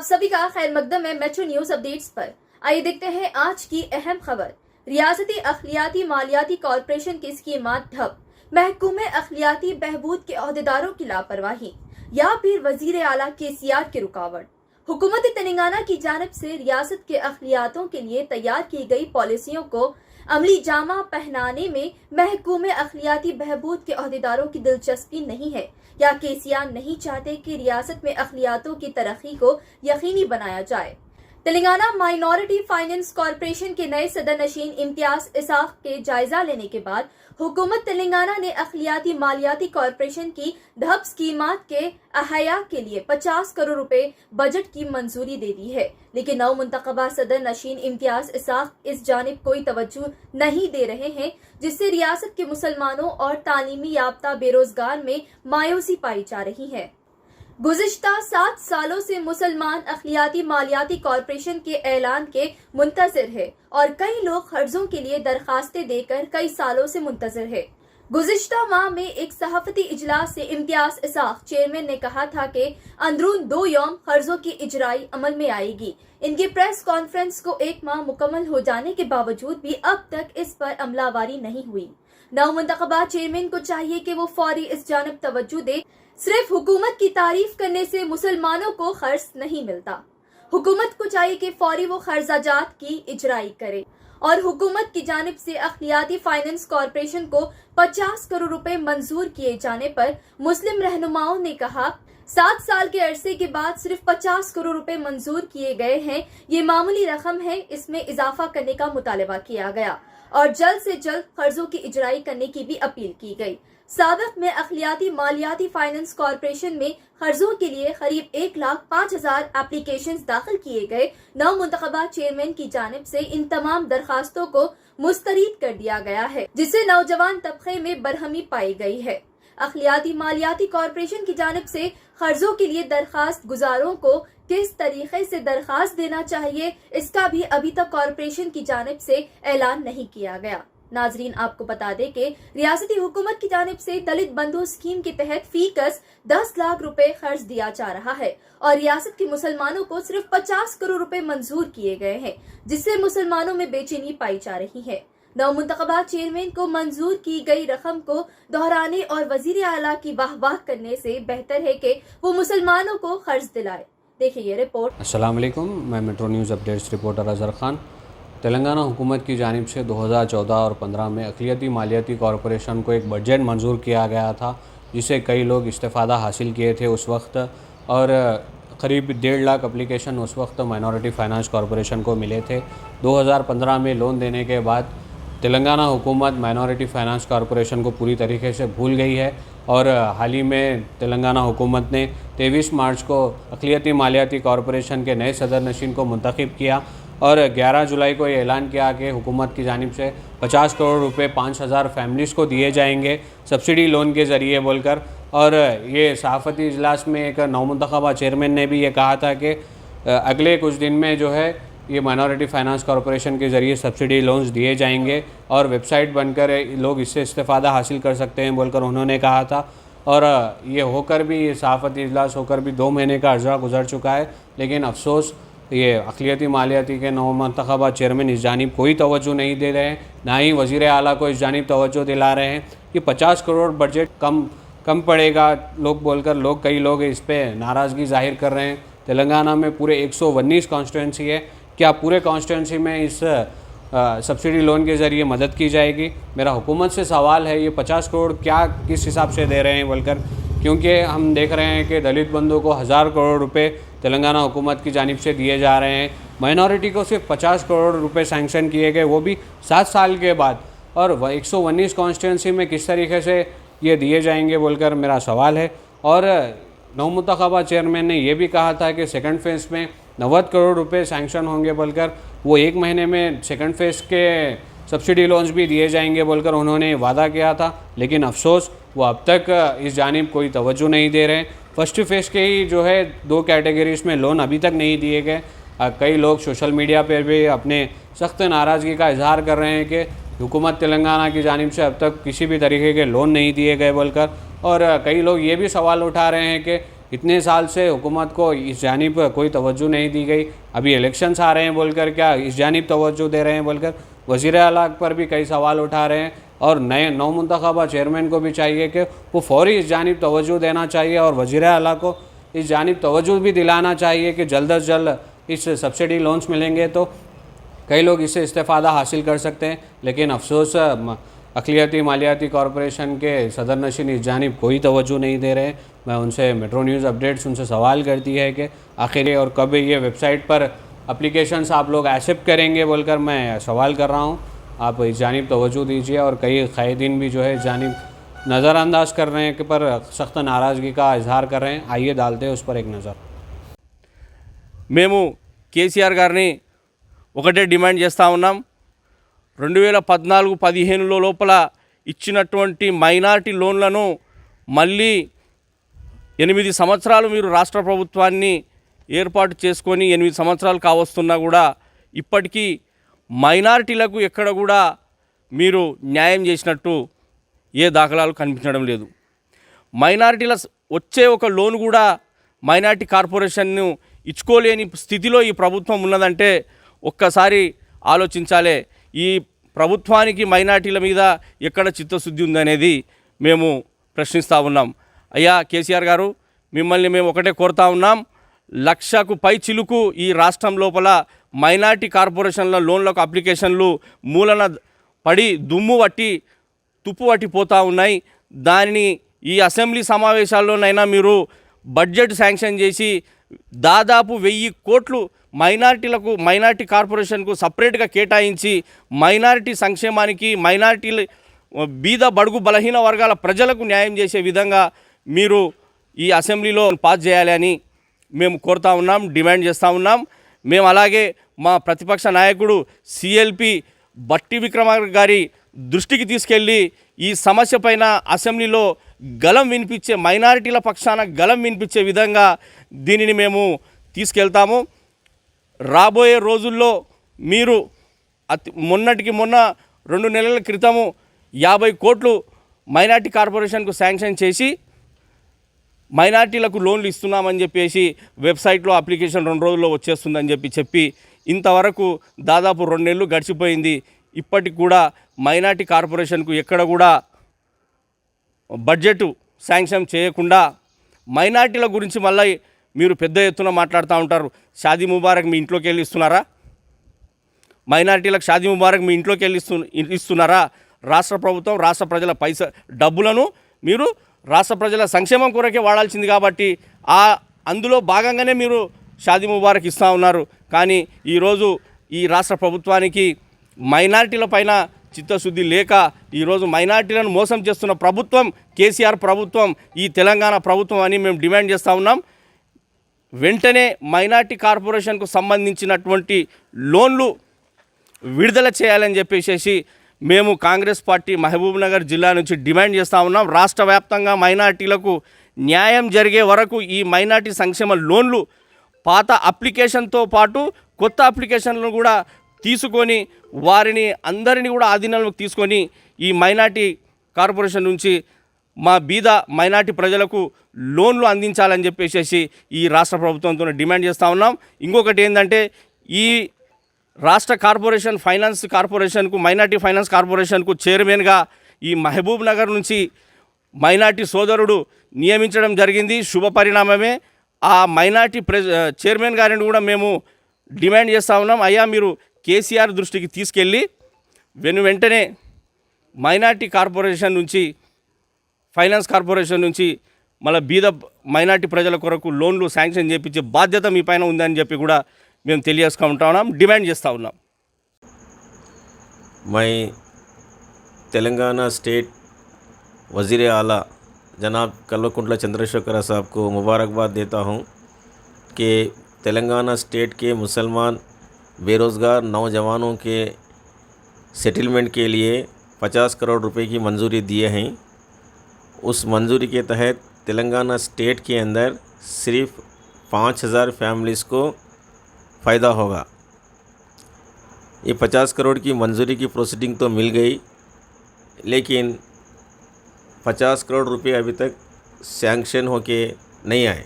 सभी का खैर मकदम है मेट्रो न्यूज अपडेट्स पर। आइए देखते हैं आज की अहम खबर। रियासती अखिलियाती मालियाती कॉरपोरेशन की स्कीमात ठप, महकूमे अखिलियाती बहबूद के अहदेदारों की लापरवाही या फिर वजीर आला केसीआर की रुकावट। हुकूमत तेलंगाना की जानिब से रियासत के अखिलियातों के लिए तैयार की गई पॉलिसियों को अमली जामा पहनाने में महकूमे अखिलियाती बहबूद के अहदेदारों की दिलचस्पी नहीं है या केसीआर नहीं चाहते कि रियासत में अखिलियातों की तरक्की को यकीनी बनाया जाए। तेलंगाना माइनॉरिटी फाइनेंस कॉरपोरेशन के नए सदर नशीन इम्तियाज इसाक के जायजा लेने के बाद हुकूमत तेलंगाना ने अखिलियाती मालियाती कॉरपोरेशन की ढप स्कीमात के अहया के लिए 50 करोड़ रुपए बजट की मंजूरी दे दी है, लेकिन नव मुंतखबा सदर नशीन इम्तियाज इसाक इस जानिब कोई तवज्जो नहीं दे रहे हैं, जिससे रियासत के मुसलमानों और तालीमी याफ्ता बेरोजगार में मायूसी पाई जा रही है। गुज़िश्ता 7 सालों से मुसलमान अखिलियाती मालियाती कॉरपोरेशन के ऐलान के मुंतज़िर है और कई लोग कर्जों के लिए दरखास्तें देकर कई सालों से मुंतज़िर है। गुज़िश्ता माह में एक सहाफती इजलास से इम्तियाज इसाक चेयरमैन ने कहा था कि अंदरून 2 यौम कर्जों की इजराई अमल में आएगी। इनकी प्रेस कॉन्फ्रेंस को 1 माह मुकम्मल हो जाने के बावजूद भी अब तक इस पर अमलावारी नहीं हुई। नव मुंतखबा चेयरमैन को चाहिए कि वो फौरी इस जानिब तवज्जो दे। सिर्फ हुकूमत की तारीफ करने से मुसलमानों को खर्च नहीं मिलता। हुकूमत को चाहिए कि फौरी वो खर्चाजात की इजराई करे और हुकूमत की जानिब से अखिलियाती फाइनेंस कॉरपोरेशन को 50 करोड़ रुपए मंजूर किए जाने पर मुस्लिम रहनुमाओं ने कहा 7 साल के अरसे के बाद सिर्फ 50 करोड़ रुपए मंजूर किए गए हैं, ये मामूली रकम है, इसमें इजाफा करने का मुतालबा किया गया और जल्द से जल्द कर्जों की इजराई करने की भी अपील की गई। साबिक में अखिलियाती मालियाती फाइनेंस कॉरपोरेशन में कर्जों के लिए करीब 1,05,000 एप्लीकेशंस दाखिल किए गए। नव मुंतखबा चेयरमैन की जानिब से इन तमाम दरखास्तों को मुस्तरद कर दिया गया है, जिससे नौजवान तबके में बरहमी पाई गई है। अखिलियाती मालियाती कॉरपोरेशन की जानिब से कर्जों के लिए दरखास्त गुजारों को किस तरीके से दरखास्त देना चाहिए, इसका भी अभी तक कॉरपोरेशन की जानिब से ऐलान नहीं किया गया। नाजरीन, आपको बता दें कि रियासती हुकूमत की जानिब से दलित बंधु स्कीम के तहत फीकस 10 लाख रुपए खर्च दिया जा रहा है और रियासत के मुसलमानों को सिर्फ 50 करोड़ रुपए मंजूर किए गए हैं, जिससे मुसलमानों में बेचैनी पाई जा रही है। नव मुंतखबा चेयरमैन को मंजूर की गई रकम को दोहराने और वजीर आला की वाह करने से बेहतर है कि वो मुसलमानों को खर्च दिलाए। देखिए ये रिपोर्ट। अस्सलाम वालेकुम, मैं metro news updates reporter Azhar Khan. Telangana हुकूमत की जानिब से 2014 और 15 में अखिलियाती मालियाती कॉरपोरेशन को एक बजट मंजूर किया गया था, जिसे कई लोग इस्तेफ़ादा हासिल किए थे उस वक्त, और करीब 1.5 लाख एप्लीकेशन उस वक्त माइनॉरिटी फाइनेंस कॉरपोरेशन को मिले थे। 2015 में लोन देने के बाद तेलंगाना हुकूमत माइनॉरिटी फाइनेंस कॉरपोरेशन को पूरी तरीके से भूल गई है और हाल ही में तेलंगाना हुकूमत ने 23 मार्च को अखिलियाती मालियाती कॉरपोरेशन के नए सदर नशीन को मुंतखब किया और 11 जुलाई को ये ऐलान किया कि हुकूमत की जानिब से 50 करोड़ रुपए 5,000 फैमिलीज़ को दिए जाएंगे सब्सिडी लोन के ज़रिए बोलकर। और ये सहाफ़ती इजलास में एक नौमुंतखबा चेयरमैन ने भी ये कहा था कि अगले कुछ दिन में जो है ये माइनॉरिटी फाइनेंस कॉरपोरेशन के ज़रिए सब्सिडी लोन्स दिए जाएंगे और वेबसाइट बनकर लोग इससे इस्तेफ़ादा हासिल कर सकते हैं बोलकर उन्होंने कहा था। और ये होकर भी, ये सहाफ़ती इजलास होकर भी 2 महीने का अर्सा गुजर चुका है, लेकिन अफसोस ये अखिलियाती मालियाती के नौ मुंतखबा चेयरमैन इस जानिब कोई तवज्जो नहीं दे रहे हैं, ना ही वज़ीर आला को इस जानिब तवज्जो दिला रहे हैं कि 50 करोड़ बजट कम पड़ेगा लोग बोलकर कई लोग इस पर नाराज़गी जाहिर कर रहे हैं। तेलंगाना में पूरे 119 कॉन्स्टिट्यूंसी है, क्या पूरे कॉन्स्टिट्यूंसी में इस सब्सिडी लोन के ज़रिए मदद की जाएगी? मेरा हुकूमत से सवाल है, ये 50 करोड़ क्या किस हिसाब से दे रहे हैं बोलकर, क्योंकि हम देख रहे हैं कि दलित बंधु को 1000 करोड़ रुपए तेलंगाना हुकूमत की जानिब से दिए जा रहे हैं, माइनॉरिटी को सिर्फ 50 करोड़ रुपए सैंक्शन किए गए, वो भी 7 साल के बाद, और 119 कॉन्स्टिट्यूंसी में किस तरीके से ये दिए जाएंगे बोलकर मेरा सवाल है। और नौ मुंतखबा चेयरमैन ने यह भी कहा था कि सेकंड फेज़ में 90 करोड़ रुपए सैंक्शन होंगे बोलकर, वो 1 महीने में सेकंड फेज़ के सब्सिडी लोन्स भी दिए जाएंगे बोलकर उन्होंने वादा किया था, लेकिन अफसोस वो अब तक इस जानिब कोई तवज्जो नहीं दे रहे। फर्स्ट फेज़ के ही जो है 2 कैटेगरीज़ में लोन अभी तक नहीं दिए गए। कई लोग सोशल मीडिया पर भी अपने सख्त नाराज़गी का इजहार कर रहे हैं कि हुकूमत तेलंगाना की जानिब से अब तक किसी भी तरीके के लोन नहीं दिए गए बोलकर, और कई लोग ये भी सवाल उठा रहे हैं कि इतने साल से हुकूमत को इस जानिब कोई तवज्जो नहीं दी गई। अभी इलेक्शंस आ रहे हैं बोलकर क्या इस जानिब तवज्जो दे रहे हैं बोलकर वज़ीर आला पर भी कई सवाल उठा रहे हैं। और नए नौ मुंतखबा चेयरमैन को भी चाहिए कि वो फौरी इस जानिब तवज्जो देना चाहिए और वज़ीर आला को इस जानिब तवज्जो भी दिलाना चाहिए कि जल्द अज जल्द इस सब्सिडी लोन्स मिलेंगे तो कई लोग इससे इस्तेफ़ादा हासिल कर सकते हैं। लेकिन अफसोस अक़लियती मालियाती कॉरपोरेशन के सदर नशीन इस जानिब कोई तवज्जो नहीं दे रहे। मैं उनसे मेट्रो न्यूज़ अपडेट्स उनसे सवाल करती है कि आखिर और कब ये वेबसाइट पर एप्लीकेशंस आप लोग एक्सेप्ट करेंगे बोलकर मैं सवाल कर रहा हूँ। आप इस जानिब तवज्जो दीजिए। और कई क़ायदीन भी जो है इस जानिब नज़रअंदाज कर रहे हैं कि पर सख्त नाराज़गी का इजहार कर रहे हैं। आइए डालते हैं उस पर एक नज़र। మేము కేసీఆర్ గారిని ఒకటే డిమాండ్ చేస్తూ ఉన్నాం. 2014-15 లోపల ఇచ్చినటువంటి మైనారిటీ లోన్లను మళ్ళీ 8 సంవత్సరాలు మీరు రాష్ట్ర ప్రభుత్వాన్ని ఏర్పాటు చేసుకొని 8 సంవత్సరాలు కావస్తున్నా కూడా ఇప్పటికీ మైనారిటీలకు ఎక్కడ కూడా మీరు న్యాయం చేసినట్టు ఏ దాఖలాలు కనిపించడం లేదు. మైనారిటీల వచ్చే ఒక లోన్ కూడా మైనారిటీ కార్పొరేషన్ను ఇచ్చుకోలేని స్థితిలో ఈ ప్రభుత్వం ఉన్నదంటే ఒక్కసారి ఆలోచించాలి. ఈ ప్రభుత్వానికి మైనారిటీల మీద ఎక్కడ చిత్తశుద్ధి ఉందనేది మేము ప్రశ్నిస్తూ ఉన్నాం. అయ్యా కేసీఆర్ గారు, మిమ్మల్ని మేము ఒకటే కోరుతా ఉన్నాం. 1,00,000కు పై చిలుకు ఈ రాష్ట్రం లోపల మైనారిటీ కార్పొరేషన్ల లోన్లకు అప్లికేషన్లు మూలన పడి దుమ్ము పట్టి తుప్పు పట్టిపోతూ ఉన్నాయి. దానిని ఈ అసెంబ్లీ సమావేశాల్లోనైనా మీరు బడ్జెట్ శాంక్షన్ చేసి దాదాపు 1000 కోట్లు మైనారిటీ కార్పొరేషన్కు సపరేట్గా కేటాయించి మైనారిటీ సంక్షేమానికి మైనారిటీల బీద బడుగు బలహీన వర్గాల ప్రజలకు న్యాయం చేసే విధంగా మీరు ఈ అసెంబ్లీలో పాస్ చేయాలని మేము కోరుతా ఉన్నాం, డిమాండ్ చేస్తూ ఉన్నాం. మేము అలాగే మా ప్రతిపక్ష నాయకుడు సిఎల్పి బట్టి విక్రమార్క గారి దృష్టికి తీసుకెళ్ళి ఈ సమస్య పైన అసెంబ్లీలో గలం వినిపించే మైనారిటీల పక్షాన గలం వినిపించే విధంగా దీనిని మేము తీసుకెళ్తాము. రాబోయే రోజుల్లో మీరు మొన్నటికి మొన్న 2 నెలల క్రితము 50 కోట్లు మైనారిటీ కార్పొరేషన్కు శాంక్షన్ చేసి మైనారిటీలకు లోన్లు ఇస్తున్నామని చెప్పేసి వెబ్సైట్లో అప్లికేషన్ 2 రోజుల్లో వచ్చేస్తుందని చెప్పి ఇంతవరకు దాదాపు 2 నెలలు గడిచిపోయింది. ఇప్పటికి కూడా మైనారిటీ కార్పొరేషన్కు ఎక్కడ కూడా బడ్జెట్ శాంక్షన్ చేయకుండా మైనారిటీల గురించి మళ్ళీ మీరు పెద్ద ఎత్తున మాట్లాడుతూ ఉంటారు. షాదీ ముబారక్ మీ ఇంట్లోకి వెళ్ళి ఇస్తున్నారా? మైనారిటీలకు షాదీ ముబారక్ మీ ఇంట్లోకి వెళ్ళి ఇస్తున్నారా? రాష్ట్ర ప్రభుత్వం రాష్ట్ర ప్రజల డబ్బులను మీరు రాష్ట్ర ప్రజల సంక్షేమం కొరకే వాడాల్సింది కాబట్టి అందులో భాగంగానే మీరు షాదీ ముబారక్ ఇస్తూ ఉన్నారు. కానీ ఈరోజు ఈ రాష్ట్ర ప్రభుత్వానికి మైనారిటీల పైన చిత్తశుద్ధి లేక ఈరోజు మైనారిటీలను మోసం చేస్తున్న ప్రభుత్వం కేసీఆర్ ప్రభుత్వం, ఈ తెలంగాణ ప్రభుత్వం అని మేము డిమాండ్ చేస్తూ ఉన్నాం. వెంటనే మైనారిటీ కార్పొరేషన్కు సంబంధించినటువంటి లోన్లు విడుదల చేయాలని చెప్పేసి మేము కాంగ్రెస్ పార్టీ మహబూబ్నగర్ జిల్లా నుంచి డిమాండ్ చేస్తూ ఉన్నాం. రాష్ట్ర వ్యాప్తంగా మైనారిటీలకు న్యాయం జరిగే వరకు ఈ మైనారిటీ సంక్షేమ లోన్లు పాత అప్లికేషన్తో పాటు కొత్త అప్లికేషన్లను కూడా తీసుకొని వారిని అందరినీ కూడా ఆధీనంలోకి తీసుకొని ఈ మైనారిటీ కార్పొరేషన్ నుంచి మా బీద మైనారిటీ ప్రజలకు లోన్లు అందించాలని చెప్పేసి ఈ రాష్ట్ర ప్రభుత్వంతో డిమాండ్ చేస్తూ ఉన్నాం. ఇంకొకటి ఏంటంటే ఈ రాష్ట్ర ఫైనాన్స్ కార్పొరేషన్కు మైనారిటీ ఫైనాన్స్ కార్పొరేషన్కు చైర్మన్గా ఈ మహబూబ్ నగర్ నుంచి మైనారిటీ సోదరుడు నియమించడం జరిగింది. శుభ పరిణామమే. ఆ మైనారిటీ చైర్మన్ గారిని కూడా మేము డిమాండ్ చేస్తూ ఉన్నాం. అయ్యా మీరు కేసీఆర్ దృష్టికి తీసుకెళ్ళి వెంటనే మైనారిటీ కార్పొరేషన్ నుంచి ఫైనాన్స్ కార్పొరేషన్ నుంచి మళ్ళీ బీద మైనారిటీ ప్రజల కొరకు లోన్లు శాంక్షన్ చేయించే బాధ్యత మీ పైన ఉందని చెప్పి కూడా మేము తెలియజేసుకుంటా ఉన్నాం, డిమాండ్ చేస్తూ ఉన్నాం. मैं तेलंगाना स्टेट वज़ीर आला जनाब कल्वकुंटला चंद्रशेखर साहब को मुबारकबाद देता हूं कि तेलंगाना स्टेट के मुसलमान बेरोज़गार नौजवानों के सेटलमेंट के लिए 50 करोड़ रुपए की मंजूरी दिए हैं. उस मंजूरी के तहत तेलंगाना स्टेट के अंदर सिर्फ 5000 फैमिलीज़ को फ़ायदा होगा. ये 50 करोड़ की मंजूरी की प्रोसीडिंग तो मिल गई, लेकिन 50 करोड़ रुपए अभी तक सैंक्शन होके नहीं आए.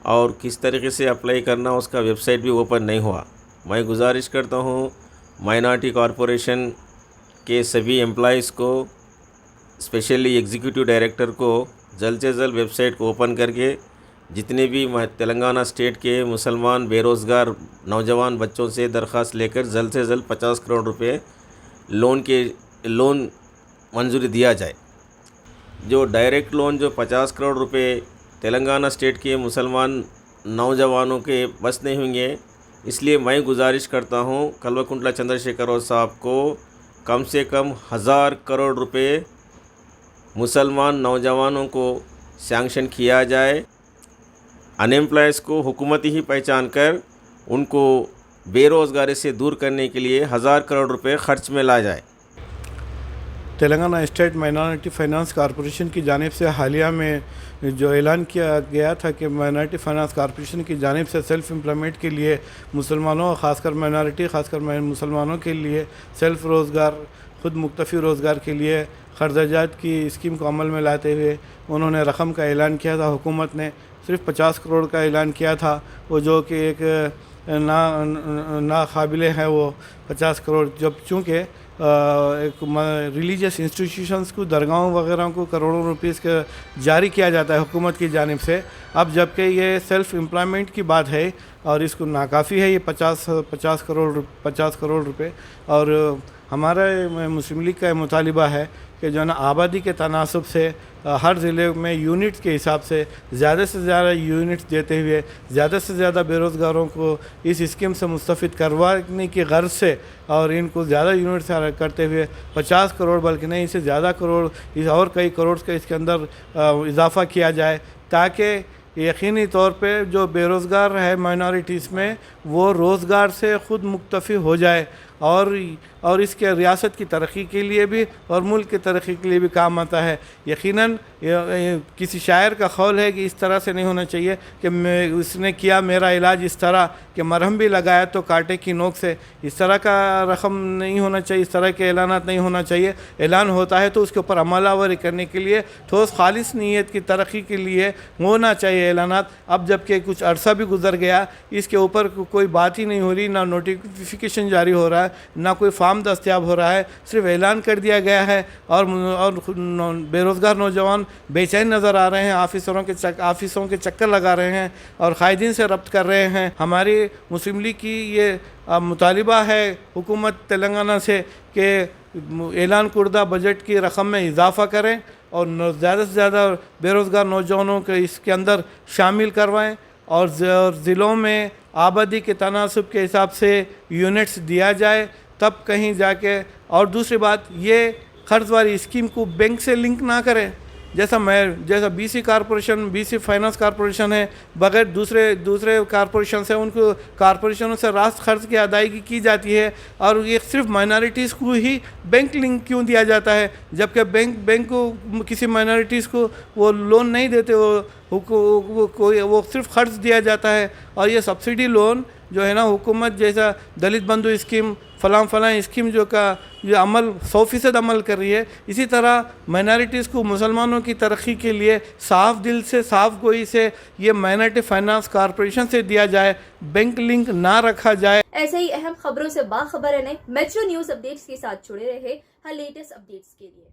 और किस तरीके से अप्लाई करना उसका वेबसाइट भी ओपन नहीं हुआ। मैं गुजारिश करता हूँ माइनॉरिटी कॉरपोरेशन के सभी एम्प्लॉइज़ को, स्पेशली एग्जीक्यूटिव डायरेक्टर को जल्द से जल्द वेबसाइट को ओपन करके जितने भी तेलंगाना स्टेट के मुसलमान बेरोज़गार नौजवान बच्चों से दरख्वास्त लेकर जल्द से जल्द 50 करोड़ रुपए लोन मंजूरी दिया जाए। जो डायरेक्ट लोन जो 50 करोड़ रुपए तेलंगाना स्टेट के मुसलमान नौजवानों के बस नहीं होंगे, इसलिए मैं गुजारिश करता हूं कल्वकुंटला चंद्रशेखर साहब को कम से कम 1000 करोड़ रुपए मुसलमान नौजवानों को सैंक्शन किया जाए। अनएम्प्लॉयज़ को हुकूमत ही पहचान कर उनको बेरोज़गारी से दूर करने के लिए 1000 करोड़ रुपए खर्च में ला जाए। Telangana state minority finance corporation की जानिब से हालिया में जो ऐलान किया गया था कि माइनॉरिटी फाइनेंस कॉरपोरेशन की जानिब से सेल्फ़ एम्प्लॉयमेंट के लिए मुसलमानों, ख़ासकर माइनॉरिटी, ख़ासकर मुसलमानों के लिए सेल्फ़ रोज़गार, ख़ुद मुक्तफ़ी रोज़गार के लिए खर्जात की स्कीम को अमल में लाते हुए उन्होंने रकम का ऐलान किया था। हुकूमत ने सिर्फ 50 करोड़ का ऐलान किया था, वो जो कि एक नाकाबिले है वो 50 करोड़। जब चूँकि एक रिलीजियस इंस्टीट्यूशंस को, दरगाहों वगैरह को करोड़ों रुपीस का जारी किया जाता है हुकूमत की जानिब से। अब जबकि ये सेल्फ़ एम्प्लॉयमेंट की बात है और इसको नाकाफ़ी है ये 50 करोड़ रुपए। और हमारा मुस्लिम लीग का मुतालिबा है कि जो है ना आबादी के तनासब से हर ज़िले में यूनिट्स के हिसाब से ज़्यादा यूनिट्स देते हुए ज़्यादा से ज़्यादा बेरोज़गारों को इस स्कीम से मुस्तफ़िद करवाने की गर्ज से और इनको ज़्यादा यूनिट्स करते हुए 50 करोड़ बल्कि नहीं इससे ज़्यादा करोड़ और कई करोड़ का इसके अंदर इजाफ़ा किया जाए, ताकि यकीनी तौर पे जो बेरोज़गार है माइनॉरिटीज़ में वो रोज़गार से ख़ुद मुक्तफ़ी हो जाए और इसके रियासत की तरक्की के लिए भी और मुल्क की तरक्की के लिए भी काम आता है। यकीनन किसी शायर का ख़ौल है कि इस तरह से नहीं होना चाहिए कि उसने किया मेरा इलाज इस तरह कि मरहम भी लगाया तो कांटे की नोक से। इस तरह का रकम नहीं होना चाहिए, इस तरह के ऐलानात नहीं होना चाहिए। ऐलान होता है तो उसके ऊपर अमलावरी करने के लिए ठोस खालिस नीयत की तरक्की के लिए होना चाहिए ऐलानात। अब जबकि कुछ अरसा भी गुजर गया, इसके ऊपर कोई बात ही नहीं हो रही, ना नोटिफिकेशन जारी हो रहा है, ना कोई फार्म दस्तयाब हो रहा है, सिर्फ ऐलान कर दिया गया है। और बेरोज़गार नौजवान बेचैन नज़र आ रहे हैं, ऑफिसों के चक्कर लगा रहे हैं और कायदीन से रब्त कर रहे हैं। हमारी मुस्लिम लीग की ये मुतालिबा है हुकूमत तेलंगाना से कि ऐलान कुर्दा बजट की रकम में इजाफ़ा करें और ज़्यादा से ज़्यादा बेरोज़गार नौजवानों को इसके अंदर शामिल करवाएं और ज़िलों में आबादी के तनासब के हिसाब से यूनिट्स दिया जाए, तब कहीं जाके। और दूसरी बात, ये क़र्ज़ वाली स्कीम को बैंक से लिंक ना करें। जैसा BC corporation, BC finance corporation है, बगैर दूसरे कॉरपोरेशन से उनको कॉरपोरेशनों से रास्त खर्च की अदायगी की जाती है और ये सिर्फ माइनॉरिटीज़ को ही बैंक लिंक क्यों दिया जाता है, जबकि बैंक को किसी माइनॉरिटीज़ को वो लोन नहीं देते, वो सिर्फ खर्च दिया जाता है। और ये सब्सिडी लोन जो है ना हुकूमत जैसा दलित बंधु स्कीम, फलां स्कीम जो अमल 100% अमल कर रही है, इसी तरह माइनॉरिटीज़ को मुसलमानों की तरक्की के लिए साफ दिल से, साफ गोई से ये माइनॉरिटी फाइनेंस कॉरपोरेशन से दिया जाए, बैंक लिंक ना रखा जाए। ऐसे ही अहम खबरों से बाखबर रहने मेट्रो न्यूज़ अपडेट्स के साथ जुड़े रहे हर लेटेस्ट अपडेट्स के लिए।